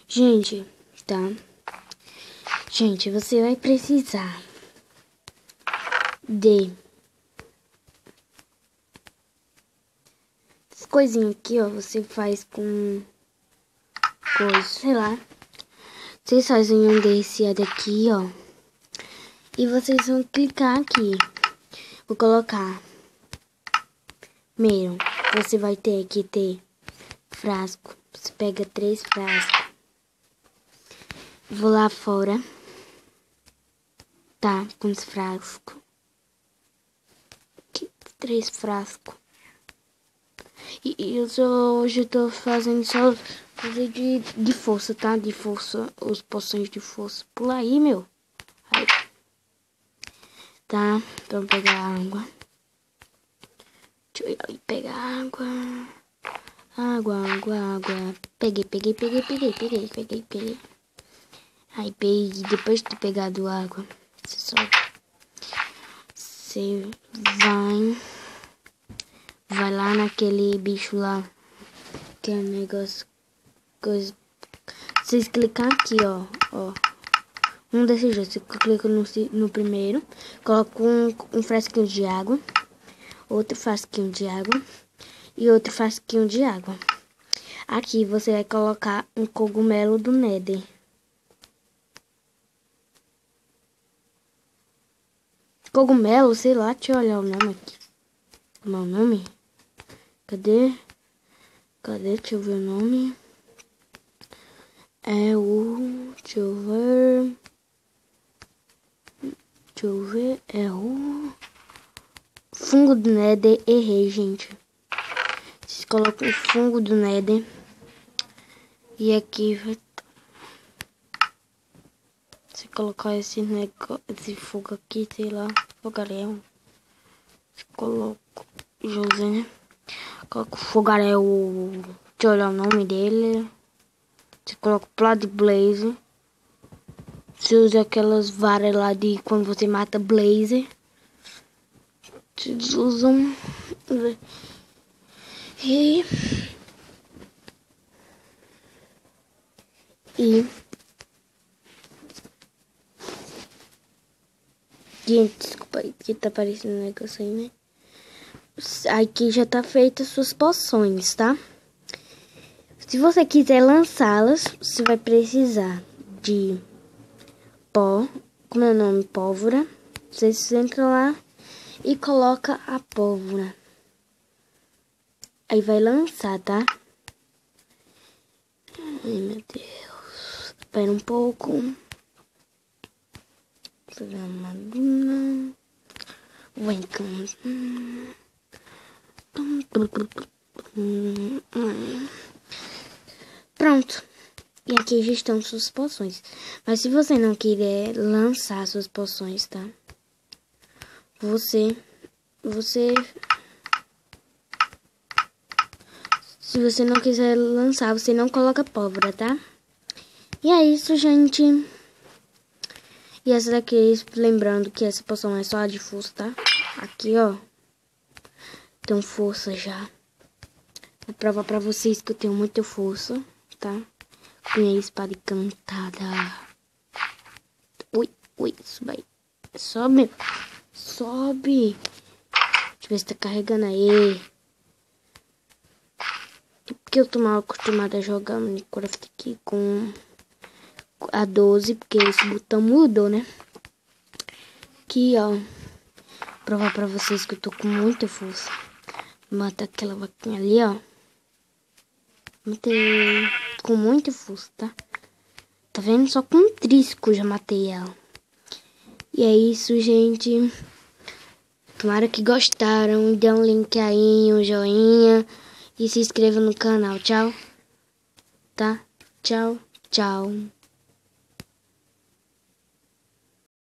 Gente, tá? Gente, você vai precisar de essas coisinhas aqui, ó. Você faz com coisa, sei lá. Vocês fazem um desse daqui, ó. E vocês vão clicar aqui. Vou colocar. Primeiro, você vai ter que ter frasco. Você pega 3 frascos. Vou lá fora. Tá, com os frascos. Aqui, 3 frascos. E hoje eu tô fazendo só fazer de força, tá? De força, os poções de força. Pula aí, meu. Aí. Tá, vamos pegar água. Deixa eu ir aí pegar água. Água. Peguei. Aí peguei, depois de ter pegado água, você vai lá naquele bicho lá, que é um negócio, coisa. Vocês clicam aqui, ó. Um desses dois, você clica no primeiro, coloca um frasquinho de água, outro frasquinho de água e outro frasquinho de água. Aqui você vai colocar um cogumelo do Nether. Cogumelo, sei lá, deixa eu olhar o nome aqui. Como é o nome? Cadê? Deixa eu ver o nome. Deixa eu ver. É o fungo do Nether. Errei, gente. Vocês colocam o fungo do Nether. E aqui vai. Se colocar esse negócio, esse fogo aqui, sei lá, fogaréu. Se coloca José. Coloca o fogaréu. Deixa eu olhar o nome dele. Você coloca o Blood Blaze. Você usa aquelas varas lá de quando você mata Blaze. Vocês usam. E gente, desculpa aí, que tá aparecendo um negócio aí, né? Aqui já tá feita suas poções, tá? Se você quiser lançá-las, você vai precisar de pó, como é o nome? Pólvora. Vocês entram lá e coloca a pólvora. Aí vai lançar, tá? Ai, meu Deus. Espera um pouco. Vem pronto. E aqui já estão suas poções. Mas se você não quiser lançar suas poções, tá? Se você não quiser lançar, você não coloca pólvora, tá? E é isso, gente. E essa daqui, lembrando que essa poção é só a de força, tá? Aqui, ó. Tenho força já. Vou provar pra vocês que eu tenho muita força, tá? Com minha espada encantada. Ui, sobe aí. Sobe. Deixa eu ver se tá carregando aí. Porque eu tô mal acostumada a jogar Minecraft aqui com a 12, porque esse botão mudou, né? Aqui, ó. Vou provar pra vocês que eu tô com muita força. Mata aquela vaquinha ali, ó. Matei com muita força, tá? Tá vendo? Só com um trisco já matei ela. E é isso, gente. Tomara que gostaram. Dê um link aí, um joinha. E se inscreva no canal. Tchau. Tá? Tchau.